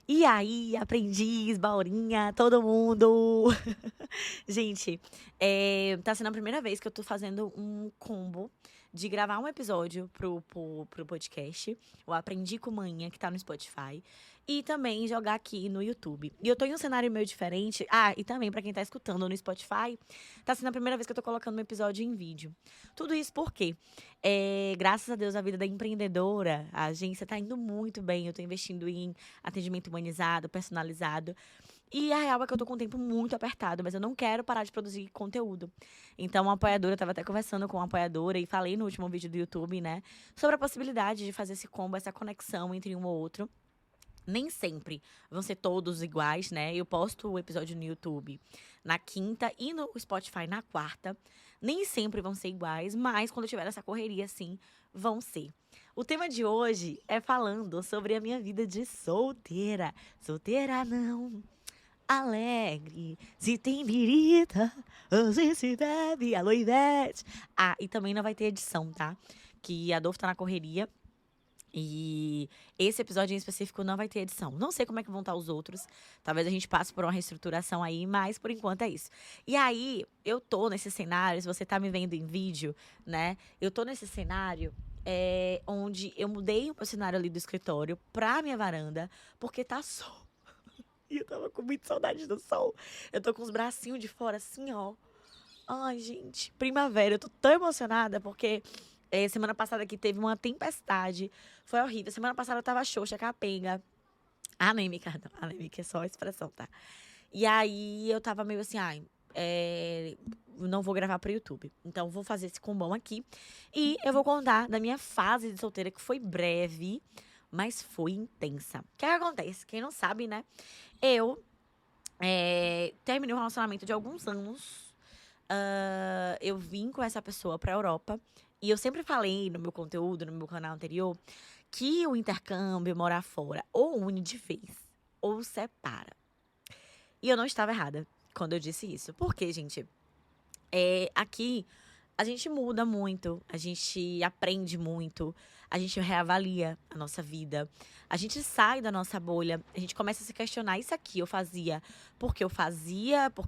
E aí, aprendiz, Baurinha, todo mundo! Gente, tá sendo a primeira vez que eu tô fazendo um combo de gravar um episódio pro podcast, o Aprendi com Manhã, que tá no Spotify, e também jogar aqui no YouTube. E eu tô em um cenário meio diferente. Ah, e também pra quem tá escutando no Spotify, tá sendo a primeira vez que eu tô colocando um episódio em vídeo. Tudo isso porque, graças a Deus, a vida da empreendedora, a agência tá indo muito bem. Eu tô investindo em atendimento humanizado, personalizado. E a real é que eu tô com um tempo muito apertado, mas eu não quero parar de produzir conteúdo. Então, uma apoiadora, eu tava até conversando com uma apoiadora e falei no último vídeo do YouTube, né, sobre a possibilidade de fazer esse combo, essa conexão entre um ou outro. Nem sempre vão ser todos iguais, né? Eu posto o episódio no YouTube na quinta e no Spotify na quarta. Nem sempre vão ser iguais, mas quando eu tiver essa correria assim, vão ser. O tema de hoje é falando sobre a minha vida de solteira. Solteira não, alegre. Se tem birita, hoje se bebe. Alô, Ivete. Ah, e também não vai ter edição, tá? Que a Dor tá na correria. E esse episódio em específico não vai ter edição. Não sei como é que vão estar os outros. Talvez a gente passe por uma reestruturação aí, mas por enquanto é isso. E aí, eu tô nesse cenário, se você tá me vendo em vídeo, né? Eu tô nesse cenário onde eu mudei o cenário ali do escritório pra minha varanda, porque tá sol. E eu tava com muita saudade do sol. Eu tô com os bracinhos de fora assim, ó. Ai, gente, primavera. Eu tô tão emocionada porque semana passada aqui teve uma tempestade. Foi horrível. Semana passada eu tava xoxa, capenga. Anêmica, não. Anêmica é só a expressão, tá? E aí eu tava meio assim, ai, não vou gravar pro YouTube. Então vou fazer esse combão aqui. E eu vou contar da minha fase de solteira, que foi breve, mas foi intensa. O que é que acontece? Quem não sabe, né? Eu terminei um relacionamento de alguns anos. Eu vim com essa pessoa pra Europa. E eu sempre falei no meu conteúdo, no meu canal anterior, que o intercâmbio, morar fora, ou une de vez, ou separa. E eu não estava errada quando eu disse isso. Porque, gente, aqui a gente muda muito, a gente aprende muito, a gente reavalia a nossa vida, a gente sai da nossa bolha, a gente começa a se questionar: isso aqui eu fazia, porque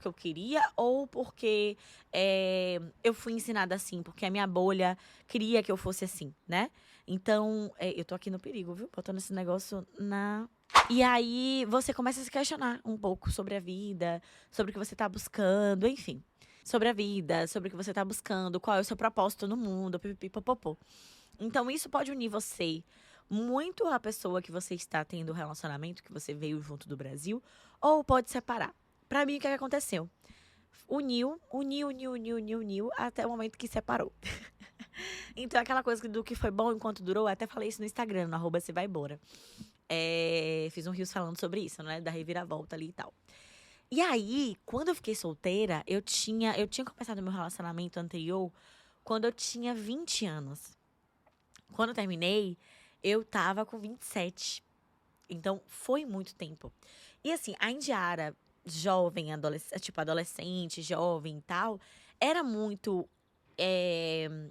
eu queria, ou porque eu fui ensinada assim, porque a minha bolha queria que eu fosse assim, né? Então, eu tô aqui no perigo, viu? Botando esse negócio na. E aí você começa a se questionar um pouco sobre a vida, sobre o que você tá buscando, enfim, sobre a vida, sobre o que você tá buscando, qual é o seu propósito no mundo, pipipipopopô. Então, isso pode unir você muito à pessoa que você está tendo relacionamento, que você veio junto do Brasil, ou pode separar. Pra mim, o que é que aconteceu? Uniu, até o momento que separou. Então, aquela coisa do que foi bom enquanto durou, eu até falei isso no Instagram, no arroba se vai embora. Fiz um rios falando sobre isso, né? Da reviravolta ali e tal. E aí, quando eu fiquei solteira, eu tinha começado meu relacionamento anterior quando eu tinha 20 anos. Quando eu terminei, eu tava com 27. Então, foi muito tempo. E assim, a Indiara, jovem, tipo, adolescente, jovem e tal, era muito.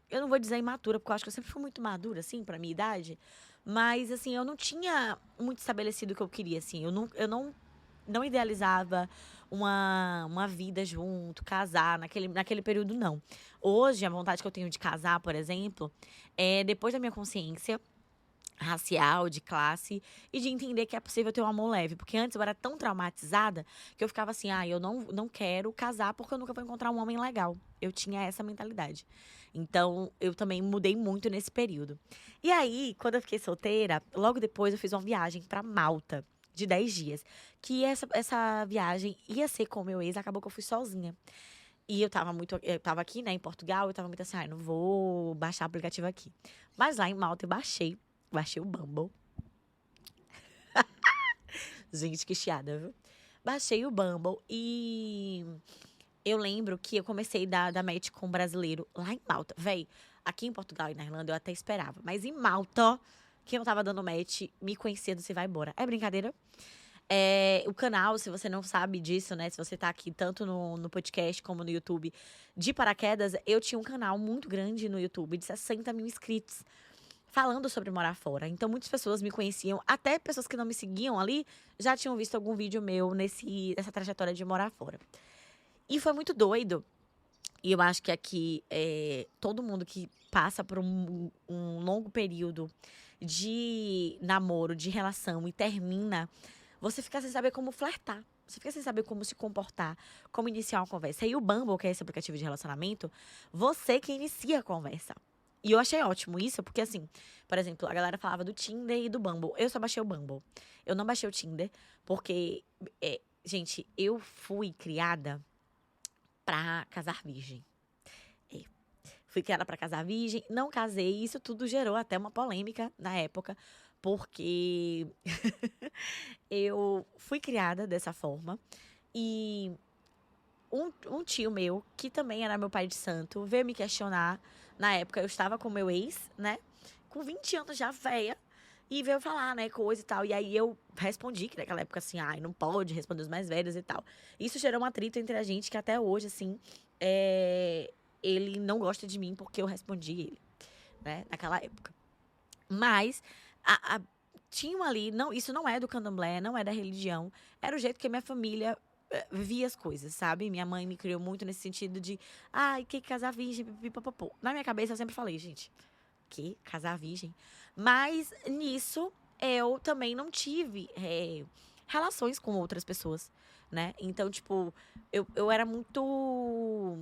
Eu não vou dizer imatura, porque eu acho que eu sempre fui muito madura, assim, pra minha idade. Mas, assim, eu não tinha muito estabelecido o que eu queria, assim. Eu não idealizava uma vida junto, casar, naquele período, não. Hoje, a vontade que eu tenho de casar, por exemplo, é depois da minha consciência racial, de classe, e de entender que é possível ter um amor leve. Porque antes eu era tão traumatizada que eu ficava assim, eu não quero casar porque eu nunca vou encontrar um homem legal. Eu tinha essa mentalidade. Então, eu também mudei muito nesse período. E aí, quando eu fiquei solteira, logo depois eu fiz uma viagem pra Malta, de 10 dias. Que essa viagem ia ser com o meu ex, acabou que eu fui sozinha. E eu tava aqui, né, em Portugal, eu tava muito assim, não vou baixar o aplicativo aqui. Mas lá em Malta eu baixei o Bumble. Gente, que chiada, viu? Baixei o Bumble e eu lembro que eu comecei a dar match com um brasileiro lá em Malta. Véi, aqui em Portugal e na Irlanda eu até esperava. Mas em Malta, quem eu tava dando match, me conhecia do Você Vai Embora. É brincadeira? O canal, se você não sabe disso, né? Se você tá aqui tanto no podcast como no YouTube de paraquedas, eu tinha um canal muito grande no YouTube, de 60 mil inscritos. falando sobre morar fora. Então, muitas pessoas me conheciam, até pessoas que não me seguiam ali, já tinham visto algum vídeo meu nessa trajetória de morar fora. E foi muito doido. E eu acho que aqui, todo mundo que passa por um longo período de namoro, de relação e termina, você fica sem saber como flertar. Você fica sem saber como se comportar, como iniciar uma conversa. E o Bumble, que é esse aplicativo de relacionamento, você que inicia a conversa. E eu achei ótimo isso, porque assim, por exemplo, a galera falava do Tinder e do Bumble. Eu só baixei o Bumble. Eu não baixei o Tinder, porque, gente, eu fui criada pra casar virgem. É. Fui criada pra casar virgem, não casei, e isso tudo gerou até uma polêmica na época, porque eu fui criada dessa forma e um tio meu, que também era meu pai de santo, veio me questionar. Na época eu estava com meu ex, né? Com 20 anos já véia. E veio falar, né, coisa e tal. E aí eu respondi que naquela época, assim, ai, não pode responder os mais velhos e tal. Isso gerou um atrito entre a gente que até hoje, assim, ele não gosta de mim porque eu respondi ele, né, naquela época. Mas tinham ali, não, isso não é do candomblé, não é da religião, era o jeito que a minha família via as coisas, sabe? Minha mãe me criou muito nesse sentido de, ai, que casar virgem, pipipipopopô. Na minha cabeça eu sempre falei, gente, que casar virgem? Mas nisso eu também não tive relações com outras pessoas, né? Então, tipo, eu era muito.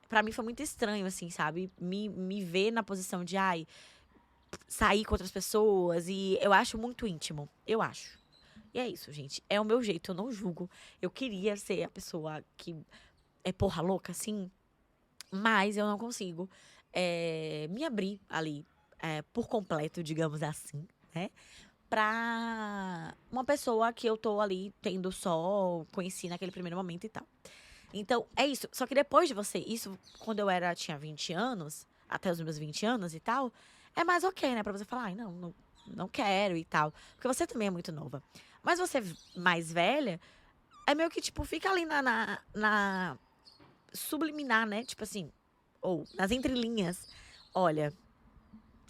Pra mim foi muito estranho, assim, sabe? Me ver na posição de, ai, sair com outras pessoas. E eu acho muito íntimo. Eu acho. E é isso, gente. É o meu jeito, eu não julgo. Eu queria ser a pessoa que é porra louca, assim, mas eu não consigo me abrir ali por completo, digamos assim, né? Pra uma pessoa que eu tô ali tendo só, conheci naquele primeiro momento e tal. Então, é isso. Só que depois de você, isso, quando tinha 20 anos, até os meus 20 anos e tal, é mais ok, né? Pra você falar, ai, não quero e tal. Porque você também é muito nova. Mas você mais velha, é meio que, tipo, fica ali na subliminar, né? Tipo assim, ou nas entrelinhas. Olha,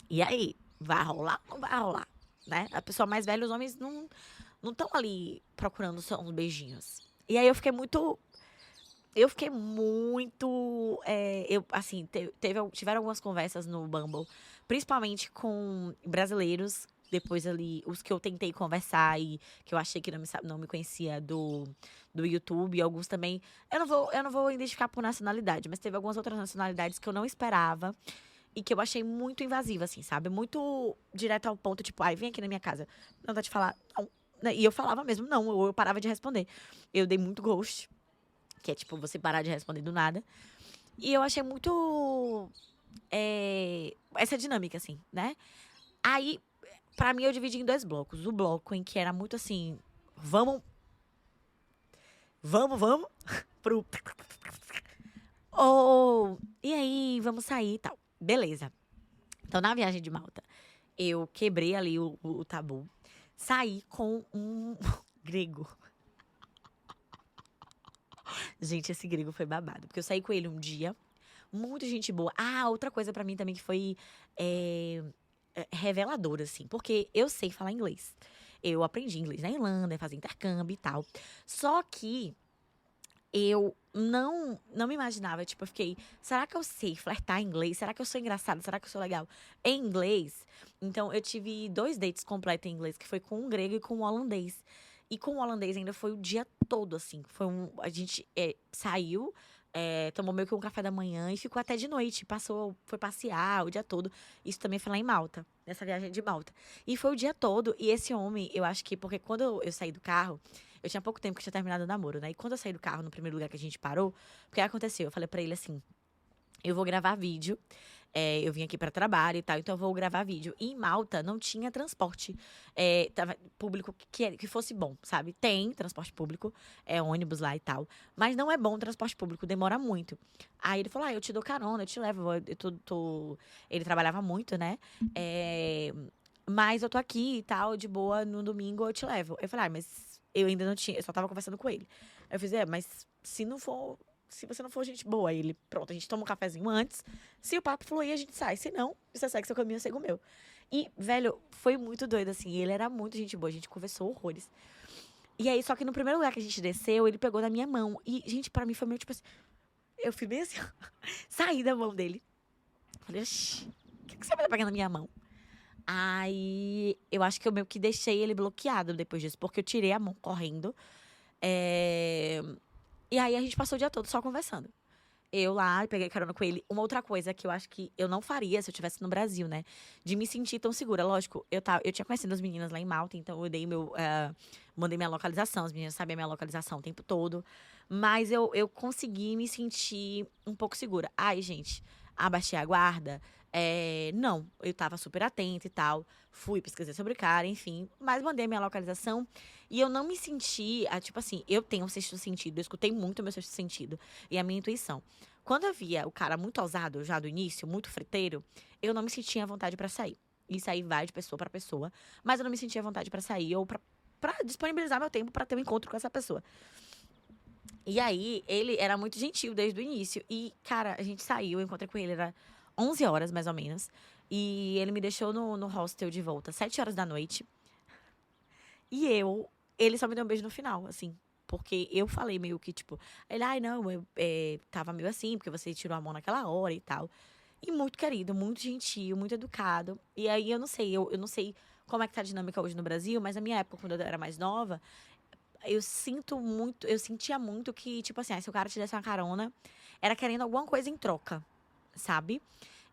e aí? Vai rolar ou não vai rolar? Né? A pessoa mais velha, os homens não estão ali procurando só uns beijinhos. E aí eu fiquei muito. Eu fiquei muito. Assim, tiveram algumas conversas no Bumble, principalmente com brasileiros. Depois ali, os que eu tentei conversar e que eu achei que não me conhecia do YouTube, e alguns também. Eu não vou identificar por nacionalidade, mas teve algumas outras nacionalidades que eu não esperava e que eu achei muito invasiva, assim, sabe? Muito direto ao ponto, tipo, ai, vem aqui na minha casa. Não dá de falar, não. Né? E eu falava mesmo, não, ou eu parava de responder. Eu dei muito ghost, que é tipo você parar de responder do nada. E eu achei muito. Essa dinâmica, assim, né? Aí, pra mim, eu dividi em dois blocos. O bloco em que era muito assim, vamos, vamos, pro. Ou, e aí, vamos sair e tal. Beleza. Então, na viagem de Malta, eu quebrei ali o tabu. Saí com um grego. Gente, esse grego foi babado. Porque eu saí com ele um dia. Muito gente boa. Ah, outra coisa pra mim também que foi reveladora, assim. Porque eu sei falar inglês. Eu aprendi inglês na Irlanda, fazer intercâmbio e tal. Só que eu não me imaginava, tipo, eu fiquei, será que eu sei flertar em inglês? Será que eu sou engraçada? Será que eu sou legal em inglês? Então, eu tive 2 dates completos em inglês, que foi com um grego e com um holandês. E com o holandês ainda foi o dia todo, assim. A gente saiu, tomou meio que um café da manhã e ficou até de noite. Foi passear o dia todo. Isso também foi lá em Malta, nessa viagem de Malta. E foi o dia todo. E esse homem, eu acho que, porque quando eu saí do carro, eu tinha pouco tempo que tinha terminado o namoro, né? E quando eu saí do carro, no primeiro lugar que a gente parou, o que aconteceu? Eu falei pra ele assim: eu vou gravar vídeo. Eu vim aqui pra trabalho e tal, então eu vou gravar vídeo. E em Malta não tinha transporte público que fosse bom, sabe? Tem transporte público, ônibus lá e tal. Mas não é bom o transporte público, demora muito. Aí ele falou: eu te dou carona, eu te levo. Ele trabalhava muito, né? Mas eu tô aqui e tal, de boa, no domingo eu te levo. Eu falei: mas eu ainda não tinha, eu só tava conversando com ele. Aí eu fiz: mas se você não for gente boa, aí ele, pronto, a gente toma um cafezinho antes. Se o papo fluir, a gente sai. Se não, você segue seu caminho, eu sigo o meu. E, velho, foi muito doido, assim. Ele era muito gente boa, a gente conversou horrores. E aí, só que no primeiro lugar que a gente desceu, ele pegou na minha mão. E, gente, pra mim foi meio tipo assim. Eu fui bem assim, ó, saí da mão dele. Falei, oxi, o que você vai pegar na minha mão? Aí, eu acho que eu meio que deixei ele bloqueado depois disso, porque eu tirei a mão correndo. É, E aí, a gente passou o dia todo só conversando. Eu lá, peguei carona com ele. Uma outra coisa que eu acho que eu não faria se eu estivesse no Brasil, né? De me sentir tão segura. Lógico, eu tinha conhecido as meninas lá em Malta, então eu dei mandei minha localização, as meninas sabiam a minha localização o tempo todo. Mas eu consegui me sentir um pouco segura. Ai, gente, abaixei a guarda. Não, eu tava super atenta e tal. Fui, pesquisei sobre o cara, enfim. Mas mandei minha localização. E eu não me senti, tipo assim, eu tenho um sexto sentido, eu escutei muito o meu sexto sentido e a minha intuição. Quando eu via o cara muito ousado já do início, muito friteiro, eu não me sentia à vontade pra sair. Isso aí vai de pessoa pra pessoa, mas eu não me sentia à vontade pra sair ou pra disponibilizar meu tempo pra ter um encontro com essa pessoa. E aí, ele era muito gentil desde o início. E, cara, a gente saiu, eu encontrei com ele, era 11 horas mais ou menos. E ele me deixou no hostel de volta, 7 horas da noite. E ele só me deu um beijo no final, assim. Porque eu falei meio que, tipo, ele, ai, não, eu tava meio assim, porque você tirou a mão naquela hora e tal. E muito querido, muito gentil, muito educado. E aí eu não sei como é que tá a dinâmica hoje no Brasil, mas na minha época, quando eu era mais nova, eu sentia muito que, tipo assim, se o cara te desse uma carona, era querendo alguma coisa em troca, sabe?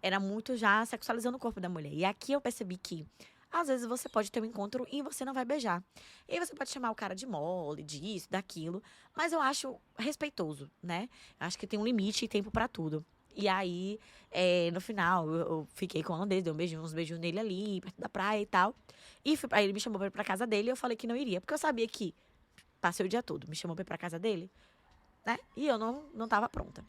Era muito já sexualizando o corpo da mulher. E aqui eu percebi que, às vezes, você pode ter um encontro e você não vai beijar. E aí você pode chamar o cara de mole, disso, daquilo. Mas eu acho respeitoso, né? Acho que tem um limite e tempo pra tudo. E aí, no final, eu fiquei com o holandês, dei uns beijos nele ali, perto da praia e tal. Aí ele me chamou pra ir pra casa dele e eu falei que não iria. Porque eu sabia que passei o dia todo, me chamou pra ir pra casa dele, né? E eu não tava pronta.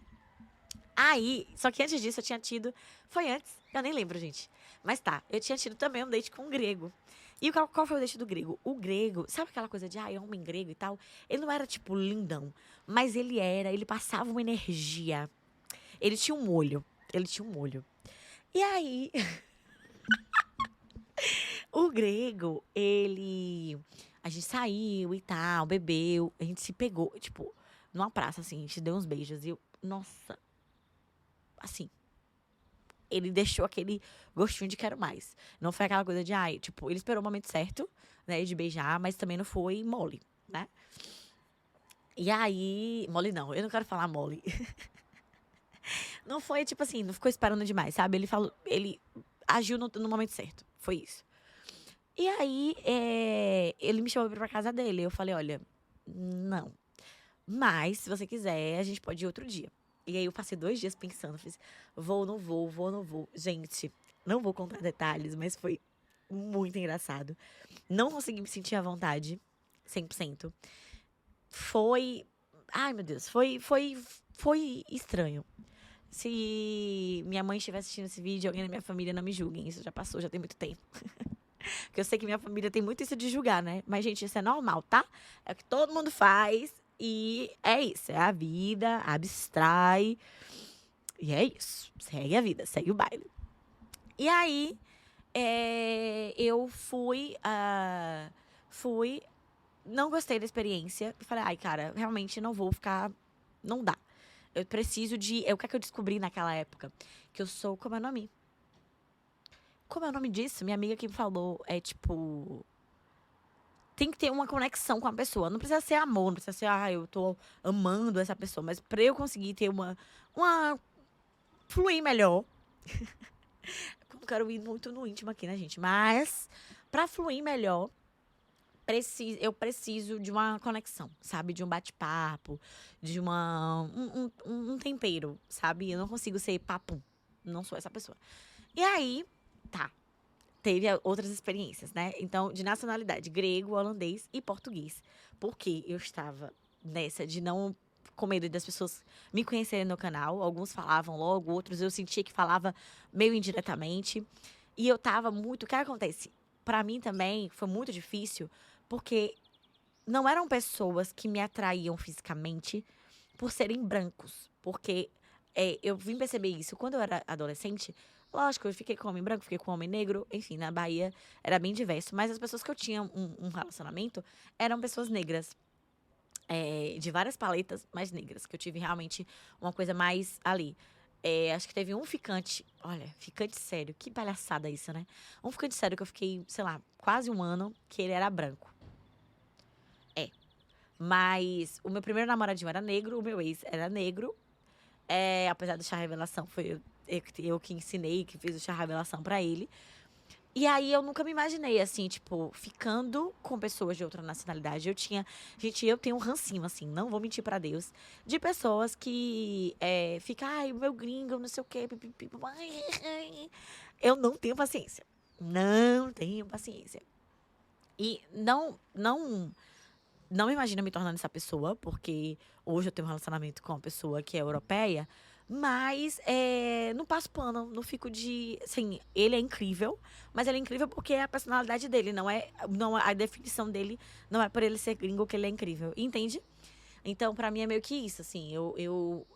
Aí, só que antes disso eu tinha tido. Foi antes, eu nem lembro, gente. Mas tá, eu tinha tido também um date com um grego. E qual foi o date do grego? O grego, sabe aquela coisa de, homem grego e tal? Ele não era, tipo, lindão. Mas ele passava uma energia. Ele tinha um olho. Ele tinha um olho. E aí, o grego, ele. A gente saiu e tal, bebeu. A gente se pegou, tipo, numa praça, assim, a gente deu uns beijos. E eu, nossa, assim, ele deixou aquele gostinho de quero mais. Não foi aquela coisa de, tipo, ele esperou o momento certo, né, de beijar, mas também não foi mole, né? E aí, mole não, eu não quero falar mole. Não foi, tipo assim, não ficou esperando demais, sabe? Ele agiu no momento certo, foi isso. E aí, ele me chamou pra ir pra casa dele. Eu falei, olha, não. Mas, se você quiser, a gente pode ir outro dia. E aí eu passei 2 dias pensando, fiz, vou, não vou, vou, não vou. Gente, não vou contar detalhes, mas foi muito engraçado. Não consegui me sentir à vontade, 100%. Foi, ai meu Deus, foi estranho. Se minha mãe estiver assistindo esse vídeo, alguém da minha família não me julguem, isso já passou, já tem muito tempo. Porque eu sei que minha família tem muito isso de julgar, né? Mas, gente, isso é normal, tá? É o que todo mundo faz. E é isso, é a vida, abstrai. E é isso. Segue a vida, segue o baile. E aí, eu fui, não gostei da experiência. E falei, ai, cara, realmente não vou ficar. Não dá. Eu preciso de. O que é que eu descobri naquela época? Que eu sou. Como é o nome? Como é o nome disso? Minha amiga que me falou. É tipo. Tem que ter uma conexão com a pessoa. Não precisa ser amor, não precisa ser, eu tô amando essa pessoa. Mas pra eu conseguir ter uma fluir melhor. Não quero ir muito no íntimo aqui, né, gente? Mas, pra fluir melhor, eu preciso de uma conexão, sabe? De um bate-papo, de um tempero, sabe? Eu não consigo ser papum. Não sou essa pessoa. E aí, tá. Teve outras experiências, né? Então, de nacionalidade, grego, holandês e português. Porque eu estava nessa de não com medo das pessoas me conhecerem no canal. Alguns falavam logo, outros eu sentia que falava meio indiretamente. E eu tava muito. O que acontece? Pra mim também foi muito difícil, porque não eram pessoas que me atraíam fisicamente por serem brancos. Porque eu vim perceber isso quando eu era adolescente. Lógico, eu fiquei com homem branco, fiquei com homem negro. Enfim, na Bahia era bem diverso. Mas as pessoas que eu tinha um relacionamento eram pessoas negras. De várias paletas, mas negras. Que eu tive realmente uma coisa mais ali. Acho que teve um ficante. Olha, ficante sério. Que palhaçada isso, né? Um ficante sério que eu fiquei, sei lá, quase um ano, que ele era branco. É. Mas o meu primeiro namoradinho era negro, o meu ex era negro. Apesar do chá revelação, foi eu que ensinei, que fiz o chá revelação pra ele. E aí eu nunca me imaginei, assim, tipo, ficando com pessoas de outra nacionalidade. Gente, eu tenho um rancinho, assim, não vou mentir pra Deus, de pessoas que ficam, ai, o meu gringo, não sei o quê, pipipi, ai. Eu não tenho paciência. Não tenho paciência. E não me imagino me tornando essa pessoa, porque hoje eu tenho um relacionamento com uma pessoa que é europeia, mas não passo pano, não fico de. Assim, ele é incrível, mas ele é incrível porque é a personalidade dele, a definição dele não é por ele ser gringo que ele é incrível, entende? Então, pra mim é meio que isso, assim, eu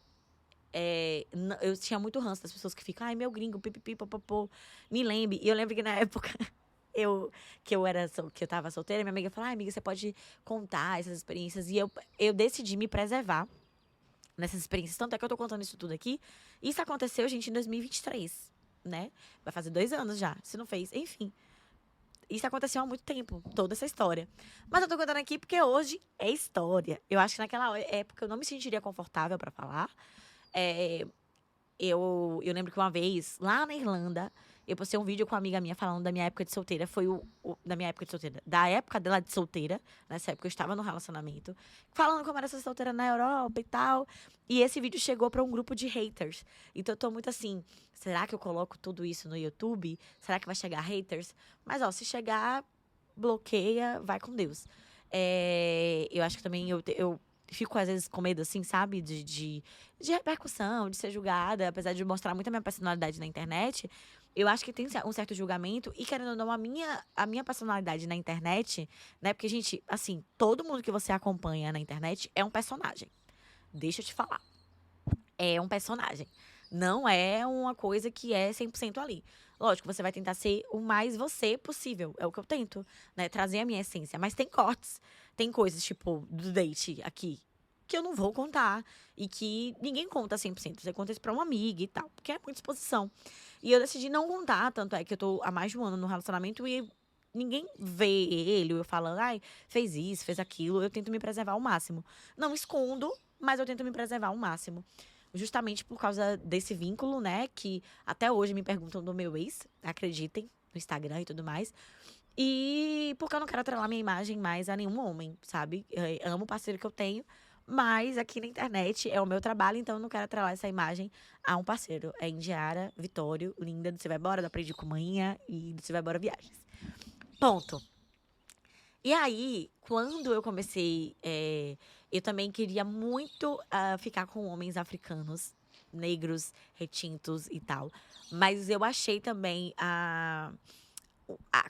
tinha muito ranço das pessoas que ficam, ai, meu gringo, pipipi, popopô, me lembre. E eu lembro que na época eu, que eu tava solteira, minha amiga falou, ai, amiga, você pode contar essas experiências. E eu decidi me preservar nessas experiências. Tanto é que eu tô contando isso tudo aqui. Isso aconteceu, gente, em 2023, né? Vai fazer 2 anos já, se não fez. Enfim, isso aconteceu há muito tempo, toda essa história. Mas eu tô contando aqui porque hoje é história. Eu acho que naquela época eu não me sentiria confortável pra falar. É, eu lembro que uma vez, lá na Irlanda, eu postei um vídeo com uma amiga minha falando da minha época de solteira. Foi da minha época de solteira. Da época dela de solteira. Nessa época eu estava no relacionamento. Falando como era ser solteira na Europa e tal. E esse vídeo chegou pra um grupo de haters. Então eu tô muito assim, será que eu coloco tudo isso no YouTube? Será que vai chegar haters? Mas ó, se chegar, bloqueia, vai com Deus. Eu acho que também eu fico às vezes com medo, assim, sabe? De repercussão, de ser julgada, apesar de mostrar muito a minha personalidade na internet. Eu acho que tem um certo julgamento, e querendo ou não, a minha personalidade na internet, né? Porque, gente, assim, todo mundo que você acompanha na internet é um personagem. Deixa eu te falar. É um personagem. Não é uma coisa que é 100% ali. Lógico, você vai tentar ser o mais você possível. É o que eu tento, né? Trazer a minha essência. Mas tem cortes. Tem coisas, tipo, do date aqui, que eu não vou contar. E que ninguém conta 100%. Você conta isso pra uma amiga e tal. Porque é muita exposição. E eu decidi não contar. Tanto é que eu tô há mais de um ano no relacionamento e ninguém vê ele, eu falando, ai, fez isso, fez aquilo. Eu tento me preservar ao máximo. Não escondo, mas eu tento me preservar ao máximo. Justamente por causa desse vínculo, né? Que até hoje me perguntam do meu ex, acreditem, no Instagram e tudo mais. E porque eu não quero atrelar minha imagem mais a nenhum homem, sabe? Eu amo o parceiro que eu tenho, mas aqui na internet é o meu trabalho, então eu não quero atrelar essa imagem a um parceiro. É Indiara, Vitório, linda, do Você Vai Embora, do Aprendi com Manhã e do Você Vai Embora Viagens. Ponto. E aí, quando eu comecei, eu também queria muito ficar com homens africanos, negros, retintos e tal. Mas eu achei também a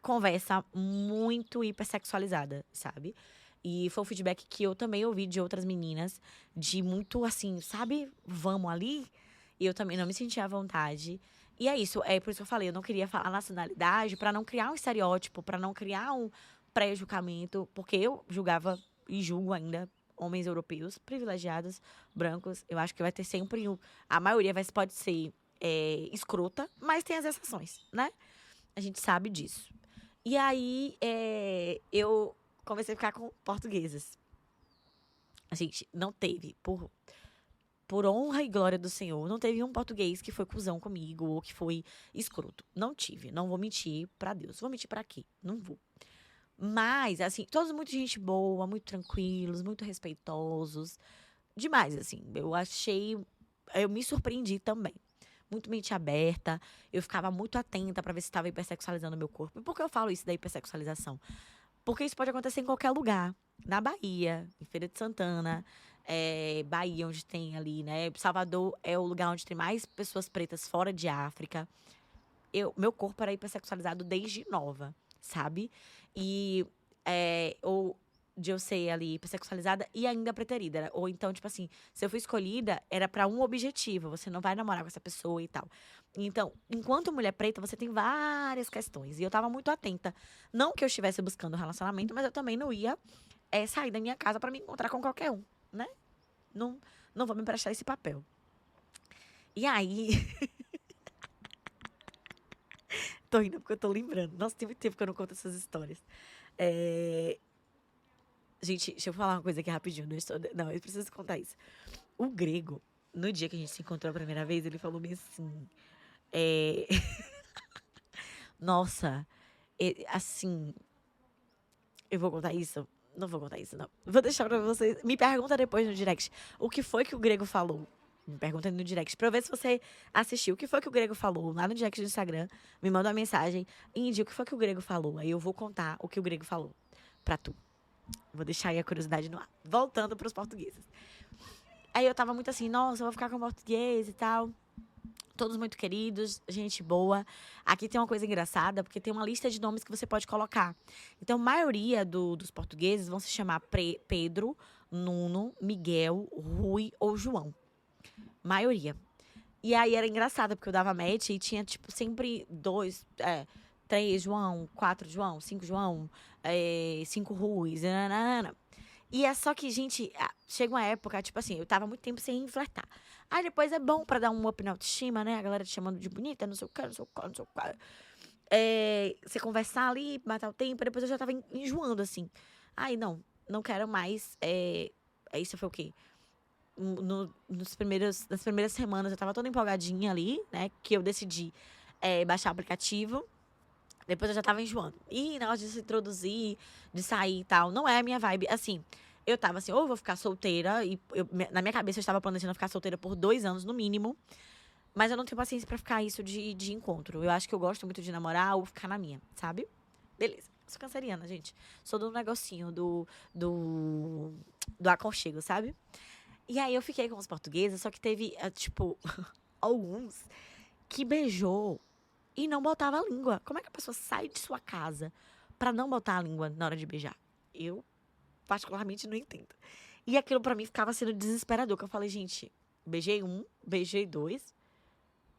conversa muito hipersexualizada, sabe? E foi um feedback que eu também ouvi de outras meninas, de muito assim, sabe? Vamos ali? E eu também não me sentia à vontade. E é isso, é por isso que eu falei, eu não queria falar nacionalidade pra não criar um estereótipo, pra não criar um pré-julgamento, porque eu julgava e julgo ainda homens europeus privilegiados, brancos. Eu acho que vai ter sempre a maioria pode ser escrota, mas tem as exceções, né? A gente sabe disso. E aí, eu comecei a ficar com portuguesas. A gente não teve, por honra e glória do Senhor, não teve um português que foi cuzão comigo ou que foi escroto. Não tive. Não vou mentir pra Deus. Vou mentir pra quê? Não vou. Mas, assim, todos muito gente boa, muito tranquilos, muito respeitosos. Demais, assim. Eu achei. Eu me surpreendi também. Muito mente aberta. Eu ficava muito atenta pra ver se estava hipersexualizando o meu corpo. E por que eu falo isso da hipersexualização? Porque isso pode acontecer em qualquer lugar. Na Bahia, em Feira de Santana, Bahia, onde tem ali, né? Salvador é o lugar onde tem mais pessoas pretas fora de África. Meu corpo era hipersexualizado desde nova, sabe? E de eu ser ali hipersexualizada e ainda preterida. Ou então, tipo assim, se eu fui escolhida, era pra um objetivo. Você não vai namorar com essa pessoa e tal. Então, enquanto mulher preta, você tem várias questões. E eu tava muito atenta. Não que eu estivesse buscando um relacionamento, mas eu também não ia sair da minha casa pra me encontrar com qualquer um, né? Não, não vou me prestar esse papel. E aí, tô rindo porque eu tô lembrando. Nossa, tem muito tempo que eu não conto essas histórias. É, Gente, deixa eu falar uma coisa aqui rapidinho. Não, eu preciso contar isso. O grego, no dia que a gente se encontrou a primeira vez, ele falou bem assim. é, Nossa, assim, eu vou contar isso? Não vou contar isso, não. Vou deixar pra vocês. Me pergunta depois no direct o que foi que o grego falou. Me pergunta no direct pra eu ver se você assistiu. O que foi que o grego falou lá no direct do Instagram? Me manda uma mensagem e indica o que foi que o grego falou. Aí eu vou contar o que o grego falou pra tu. Vou deixar aí a curiosidade no ar. Voltando pros portugueses. Aí eu tava muito assim, nossa, eu vou ficar com português e tal. Todos muito queridos, gente boa. Aqui tem uma coisa engraçada, porque tem uma lista de nomes que você pode colocar. Então, a maioria dos portugueses vão se chamar Pedro, Nuno, Miguel, Rui ou João. Maioria. E aí era engraçado, porque eu dava match e tinha, tipo, sempre três João, quatro João, cinco João, cinco Ruis, nananana. E é só que, gente, chega uma época, tipo assim, eu tava muito tempo sem flertar. Aí depois é bom pra dar um up na autoestima, né? A galera te chamando de bonita, não sei o que, não sei o que, não sei o que. Você conversar ali, matar o tempo, depois eu já tava enjoando, assim. Aí, não, não quero mais. Isso foi o quê? Nas primeiras semanas eu tava toda empolgadinha ali, né? Que eu decidi baixar o aplicativo. Depois eu já tava enjoando. E na hora de se introduzir, de sair e tal, não é a minha vibe. Assim, eu tava assim, ou eu vou ficar solteira, e na minha cabeça eu estava planejando ficar solteira por 2 anos no mínimo. Mas eu não tenho paciência pra ficar isso de encontro. Eu acho que eu gosto muito de namorar ou ficar na minha, sabe? Beleza. Sou canceriana, gente. Sou do negocinho, do aconchego, sabe? E aí eu fiquei com os portugueses, só que teve, tipo, alguns que beijou e não botava a língua. Como é que a pessoa sai de sua casa pra não botar a língua na hora de beijar? Eu, particularmente, não entendo. E aquilo pra mim ficava sendo desesperador, que eu falei, gente, beijei um, beijei dois,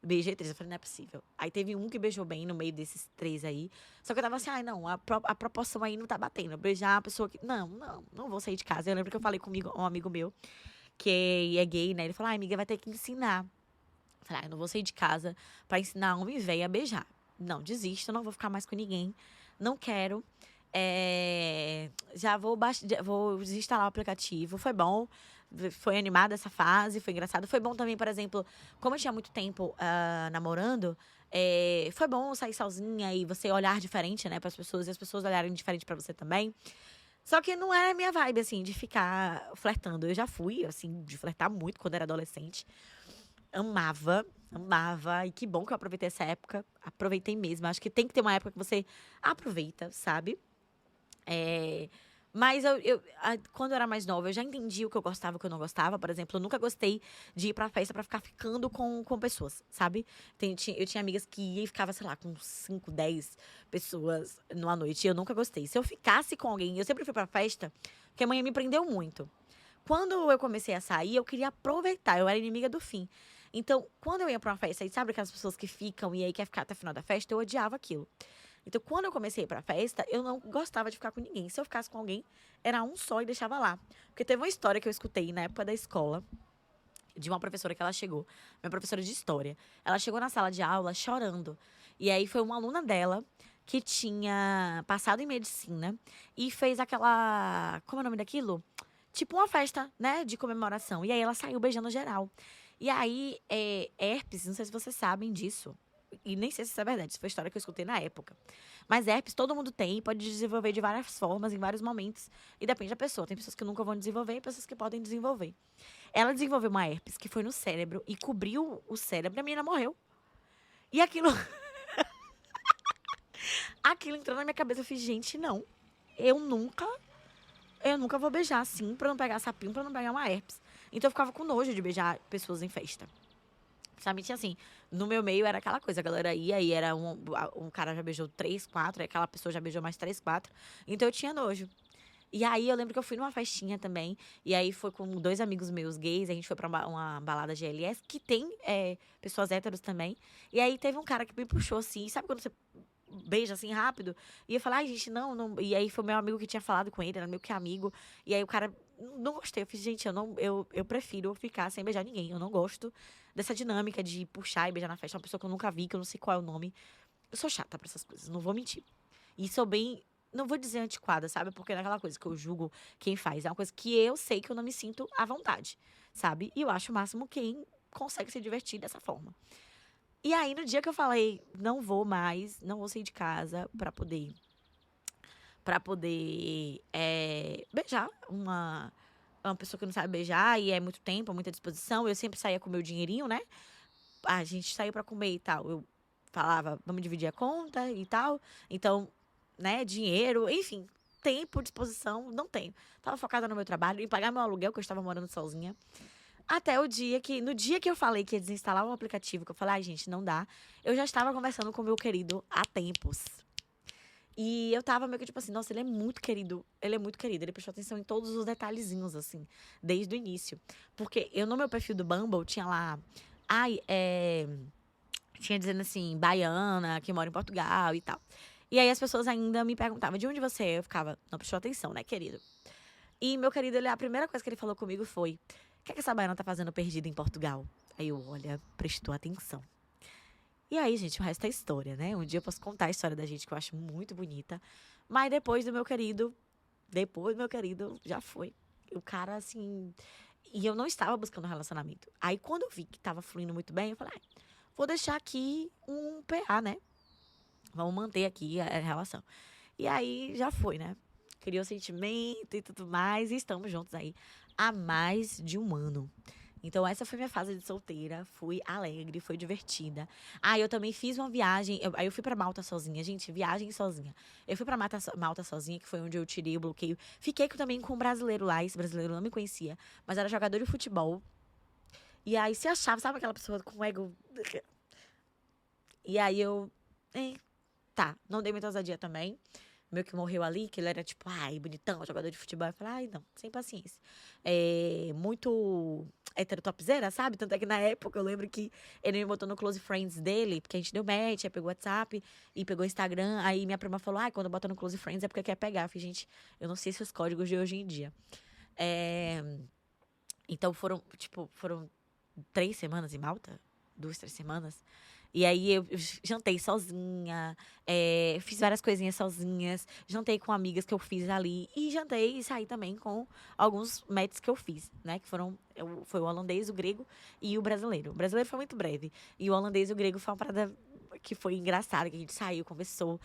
beijei três. Eu falei, não é possível. Aí teve um que beijou bem no meio desses três aí. Só que eu tava assim, ai, não, a proporção aí não tá batendo. Beijar a pessoa que. Não, não, não vou sair de casa. Eu lembro que eu falei comigo, um amigo meu, que é gay, né? Ele falou, ai, amiga, vai ter que ensinar. Eu falei, eu não vou sair de casa pra ensinar homem velho a beijar. Não, desisto, não vou ficar mais com ninguém. Não quero. Já vou desinstalar o aplicativo. Foi bom. Foi animada essa fase, foi engraçado. Foi bom também, por exemplo, como eu tinha muito tempo namorando, foi bom sair sozinha e você olhar diferente, né, para as pessoas e as pessoas olharem diferente pra você também. Só que não é a minha vibe, assim, de ficar flertando. Eu já fui, assim, de flertar muito quando era adolescente. Amava, amava. E que bom que eu aproveitei essa época. Aproveitei mesmo. Acho que tem que ter uma época que você aproveita, sabe? É, Mas quando eu era mais nova, eu já entendi o que eu gostava e o que eu não gostava. Por exemplo, eu nunca gostei de ir pra festa pra ficar ficando com pessoas, sabe? Eu tinha amigas que ia e ficava, sei lá, com 5, 10 pessoas numa noite. E eu nunca gostei. Se eu ficasse com alguém, eu sempre fui pra festa, porque a mãe me prendeu muito. Quando eu comecei a sair, eu queria aproveitar. Eu era inimiga do fim. Então, quando eu ia pra uma festa, e sabe aquelas pessoas que ficam e aí quer ficar até o final da festa, eu odiava aquilo. Então, quando eu comecei a ir pra festa, eu não gostava de ficar com ninguém. Se eu ficasse com alguém, era um só e deixava lá. Porque teve uma história que eu escutei na época da escola, de uma professora que ela chegou, minha professora de história. Ela chegou na sala de aula chorando. E aí foi uma aluna dela que tinha passado em medicina e fez aquela. Como é o nome daquilo? Tipo uma festa, né, de comemoração. E aí ela saiu beijando geral. E aí, herpes, não sei se vocês sabem disso. E nem sei se isso é verdade, isso foi a história que eu escutei na época. Mas herpes todo mundo tem, pode desenvolver de várias formas, em vários momentos. E depende da pessoa. Tem pessoas que nunca vão desenvolver e pessoas que podem desenvolver. Ela desenvolveu uma herpes que foi no cérebro e cobriu o cérebro e a menina morreu. E aquilo, aquilo entrou na minha cabeça. Eu fiz, gente, não. Eu nunca, eu nunca vou beijar assim pra não pegar sapinho, pra não pegar uma herpes. Então eu ficava com nojo de beijar pessoas em festa. Sabe, tinha assim, no meu meio era aquela coisa, a galera ia e era um cara já beijou 3, 4, aí aquela pessoa já beijou mais 3, 4. Então eu tinha nojo. E aí eu lembro que eu fui numa festinha também. E aí foi com dois amigos meus gays. A gente foi pra uma balada GLS que tem pessoas héteros também. E aí teve um cara que me puxou assim. Sabe quando você beija assim rápido? E eu falei, ai, gente, não, não. E aí foi meu amigo que tinha falado com ele, era meu que amigo. E aí o cara. Não gostei. Eu fiz, gente, eu prefiro ficar sem beijar ninguém. Eu não gosto dessa dinâmica de puxar e beijar na festa. Uma pessoa que eu nunca vi, que eu não sei qual é o nome. Eu sou chata pra essas coisas, não vou mentir. E sou bem, não vou dizer antiquada, sabe? Porque não é aquela coisa que eu julgo quem faz. É uma coisa que eu sei que eu não me sinto à vontade, sabe? E eu acho o máximo quem consegue se divertir dessa forma. E aí, no dia que eu falei, não vou mais, não vou sair de casa pra poder beijar uma pessoa que não sabe beijar e é muito tempo, muita disposição. Eu sempre saía com o meu dinheirinho, né? A gente saiu pra comer e tal. Eu falava, vamos dividir a conta e tal. Então, né, dinheiro, enfim, tempo, disposição, não tenho. Tava focada no meu trabalho, em pagar meu aluguel, que eu estava morando sozinha. Até no dia que eu falei que ia desinstalar o aplicativo, que eu falei, ai, gente, não dá, eu já estava conversando com o meu querido há tempos. E eu tava meio que tipo assim, nossa, ele é muito querido, ele prestou atenção em todos os detalhezinhos, assim, desde o início. Porque eu, no meu perfil do Bumble, tinha lá, ai, tinha dizendo assim, baiana, que mora em Portugal e tal. E aí as pessoas ainda me perguntavam, de onde você é? Eu ficava, não prestou atenção, né, querido? E meu querido, a primeira coisa que ele falou comigo foi, o que é que essa baiana tá fazendo perdida em Portugal? Aí eu, olha, prestou atenção. E aí, gente, o resto é história, né? Um dia eu posso contar a história da gente, que eu acho muito bonita. Mas depois do meu querido, já foi. O cara, assim. E eu não estava buscando um relacionamento. Aí, quando eu vi que tava fluindo muito bem, eu falei, ah, vou deixar aqui um PA, né? Vamos manter aqui a relação. E aí, já foi, né? Criou sentimento e tudo mais. E estamos juntos aí há mais de um ano. Então, essa foi minha fase de solteira. Fui alegre, foi divertida. Ah, eu também fiz uma viagem. Aí eu fui pra Malta sozinha. Gente, viagem sozinha. Eu fui pra Malta sozinha, que foi onde eu tirei o bloqueio. Fiquei também com um brasileiro lá. Esse brasileiro não me conhecia, mas era jogador de futebol. E aí se achava, sabe aquela pessoa com ego. E aí eu. Tá, não dei muita ousadia também. Meu que morreu ali, que ele era tipo, ai, bonitão, jogador de futebol. Eu falei, ai, não, sem paciência. Muito heterotopzera, sabe? Tanto é que na época eu lembro que ele me botou no Close Friends dele, porque a gente deu match, aí pegou o WhatsApp e pegou o Instagram. Aí minha prima falou, ai, quando bota no Close Friends é porque quer pegar. Eu falei, gente, eu não sei se os códigos de hoje em dia. É, Então foram 3 semanas em Malta? 2, 3 semanas. E aí eu jantei sozinha, fiz várias coisinhas sozinhas, jantei com amigas que eu fiz ali e jantei e saí também com alguns matches que eu fiz, né? Que foi o holandês, o grego e o brasileiro. O brasileiro foi muito breve. E o holandês e o grego foi uma parada que foi engraçada, que a gente saiu, conversou.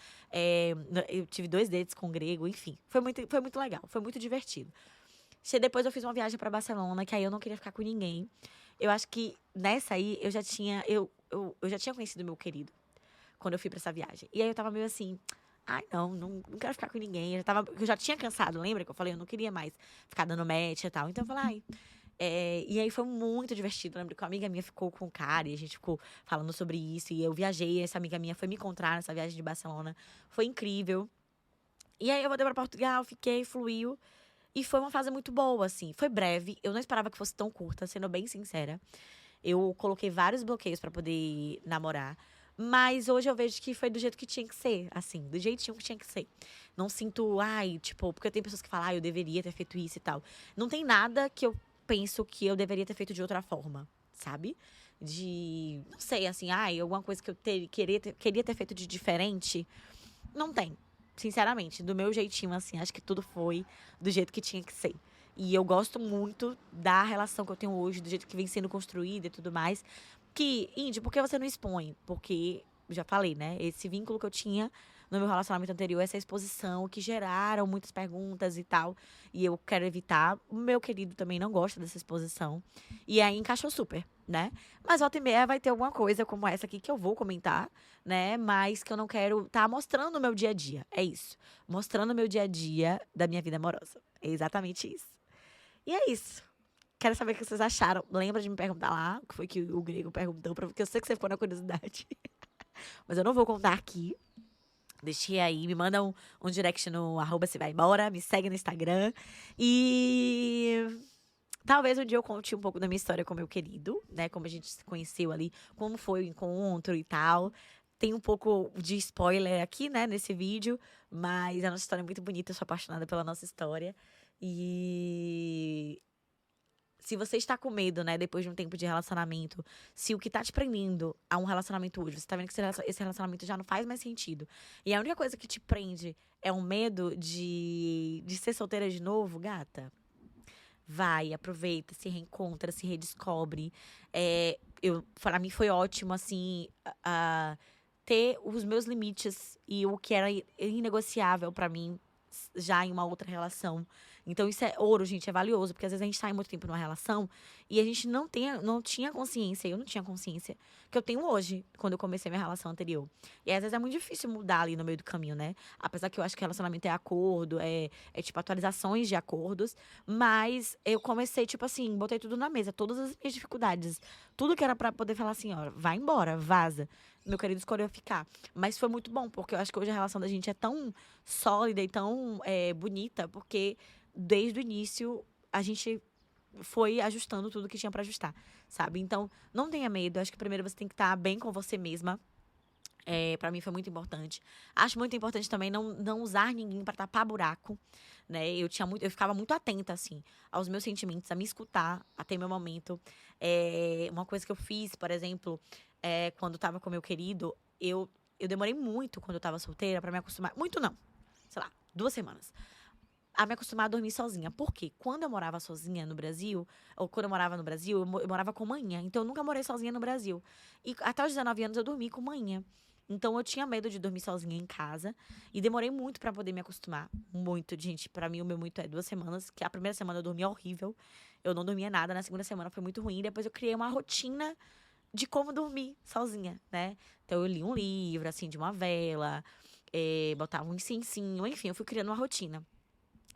Eu tive 2 dates com o grego, enfim. Foi muito legal, foi muito divertido. Depois eu fiz uma viagem pra Barcelona, que aí eu não queria ficar com ninguém. Eu acho que nessa aí eu já tinha conhecido meu querido quando eu fui pra essa viagem. E aí eu tava meio assim, ai, não quero ficar com ninguém. Eu já tinha cansado, lembra que eu falei, eu não queria mais ficar dando match e tal. Então eu falei, ai. E aí foi muito divertido. Eu lembro que uma amiga minha ficou com o cara e a gente ficou falando sobre isso. E eu viajei, essa amiga minha foi me encontrar nessa viagem de Barcelona. Foi incrível. E aí eu voltei pra Portugal, fiquei, fluiu. E foi uma fase muito boa, assim. Foi breve. Eu não esperava que fosse tão curta, sendo bem sincera. Eu coloquei vários bloqueios pra poder namorar. Mas hoje eu vejo que foi do jeito que tinha que ser, assim, do jeitinho que tinha que ser. Não sinto, ai, tipo, porque tem pessoas que falam, ai, eu deveria ter feito isso e tal. Não tem nada que eu penso que eu deveria ter feito de outra forma, sabe? Não sei, assim, ai, alguma coisa que eu queria ter feito de diferente. Não tem. Sinceramente, do meu jeitinho, assim, acho que tudo foi do jeito que tinha que ser. E eu gosto muito da relação que eu tenho hoje, do jeito que vem sendo construída e tudo mais. Índio, por que você não expõe? Porque, já falei, né? Esse vínculo que eu tinha no meu relacionamento anterior, essa exposição que geraram muitas perguntas e tal. E eu quero evitar. O meu querido também não gosta dessa exposição. E aí encaixou super, né? Mas volta e meia vai ter alguma coisa como essa aqui que eu vou comentar, né? Mas que eu não quero estar mostrando o meu dia a dia. É isso. Mostrando o meu dia a dia da minha vida amorosa. É exatamente isso. E é isso. Quero saber o que vocês acharam. Lembra de me perguntar lá o que foi que o grego perguntou, porque eu sei que você ficou na curiosidade. Mas eu não vou contar aqui. Deixei aí, me manda um direct no @se vai embora, me segue no Instagram. E talvez um dia eu conte um pouco da minha história com meu querido, né? Como a gente se conheceu ali, como foi o encontro e tal. Tem um pouco de spoiler aqui, né, nesse vídeo, mas a nossa história é muito bonita, eu sou apaixonada pela nossa história. E se você está com medo, né, depois de um tempo de relacionamento, se o que tá te prendendo a um relacionamento hoje, você tá vendo que esse relacionamento já não faz mais sentido, e a única coisa que te prende é um medo de ser solteira de novo, gata, vai, aproveita, se reencontra, se redescobre. Para mim foi ótimo, assim, ter os meus limites e o que era inegociável pra mim já em uma outra relação. Então isso é ouro, gente, é valioso, porque às vezes a gente tá em muito tempo numa relação e a gente não tinha consciência, eu não tinha consciência que eu tenho hoje, quando eu comecei minha relação anterior. E às vezes é muito difícil mudar ali no meio do caminho, né? Apesar que eu acho que relacionamento é acordo, é tipo atualizações de acordos, mas eu comecei, tipo assim, botei tudo na mesa, todas as minhas dificuldades, tudo que era pra poder falar assim, ó, vai embora, vaza. Meu querido escolheu ficar. Mas foi muito bom, porque eu acho que hoje a relação da gente é tão sólida e tão bonita, porque desde o início a gente foi ajustando tudo que tinha pra ajustar, sabe? Então, não tenha medo. Acho que primeiro você tem que estar bem com você mesma. Para mim foi muito importante. Acho muito importante também não usar ninguém pra tapar buraco, né? Eu ficava muito atenta, assim, aos meus sentimentos, a me escutar, a ter meu momento. Uma coisa que eu fiz, por exemplo, quando tava com meu querido, eu demorei muito quando eu tava solteira pra me acostumar. Muito não, sei lá, 2 semanas. A me acostumar a dormir sozinha. Por quê? Quando eu morava sozinha no Brasil, ou quando eu morava no Brasil, eu morava com manhã. Então eu nunca morei sozinha no Brasil. E até os 19 anos eu dormi com manhã. Então eu tinha medo de dormir sozinha em casa. E demorei muito pra poder me acostumar. Muito, gente. Pra mim, o meu muito é 2 semanas. Que a primeira semana eu dormia horrível. Eu não dormia nada. Na segunda semana foi muito ruim. Depois eu criei uma rotina de como dormir sozinha, né? Então eu li um livro, assim, de uma vela. Botava um incensinho. Enfim, eu fui criando uma rotina.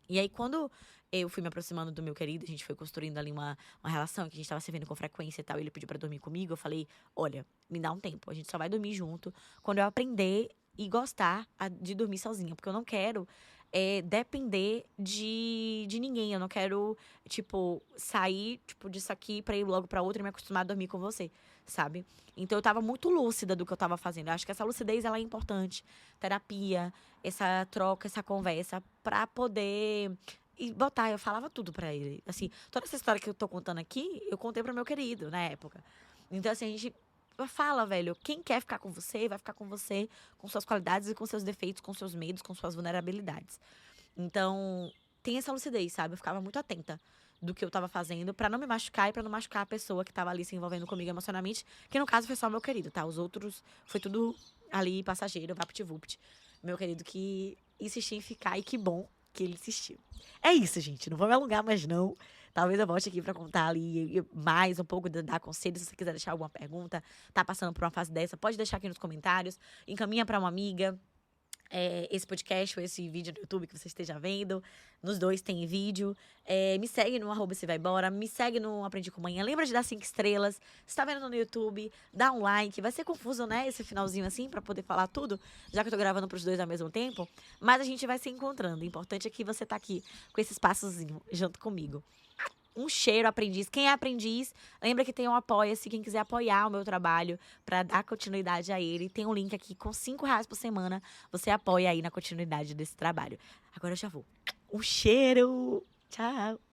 E aí, quando eu fui me aproximando do meu querido, a gente foi construindo ali uma relação que a gente tava se vendo com frequência e tal. Ele pediu pra dormir comigo. Eu falei: olha, me dá um tempo. A gente só vai dormir junto quando eu aprender e gostar de dormir sozinha. Porque eu não quero depender de ninguém. Eu não quero, tipo, sair, tipo, disso aqui pra ir logo pra outra e me acostumar a dormir com você, sabe? Então eu tava muito lúcida do que eu tava fazendo. Eu acho que essa lucidez, ela é importante. Terapia, essa troca, essa conversa, pra poder e botar. Eu falava tudo pra ele. Assim, toda essa história que eu tô contando aqui, eu contei pro meu querido na época. Então, assim, a gente fala, velho, quem quer ficar com você, vai ficar com você, com suas qualidades e com seus defeitos, com seus medos, com suas vulnerabilidades. Então, tem essa lucidez, sabe? Eu ficava muito atenta do que eu tava fazendo pra não me machucar e pra não machucar a pessoa que tava ali se envolvendo comigo emocionalmente, que no caso foi só meu querido, tá? Os outros foi tudo ali passageiro, vapt-vupt. Meu querido que insistiu em ficar e que bom que ele insistiu. É isso, gente. Não vou me alongar mais, não. Talvez eu volte aqui pra contar ali mais um pouco, dar conselhos. Se você quiser deixar alguma pergunta, tá passando por uma fase dessa, pode deixar aqui nos comentários. Encaminha pra uma amiga esse podcast ou esse vídeo no YouTube que você esteja vendo. Nos dois tem vídeo. Me segue no @se vai embora. Me segue no Aprendi com Manhã. Lembra de dar 5 estrelas. Se tá vendo no YouTube, dá um like. Vai ser confuso, né? Esse finalzinho assim, pra poder falar tudo. Já que eu tô gravando pros dois ao mesmo tempo. Mas a gente vai se encontrando. O importante é que você tá aqui com esse passozinho junto comigo. Um cheiro, aprendiz. Quem é aprendiz, lembra que tem um Apoia-se. Quem quiser apoiar o meu trabalho para dar continuidade a ele, tem um link aqui com R$ 5 por semana. Você apoia aí na continuidade desse trabalho. Agora eu já vou. Um cheiro! Tchau!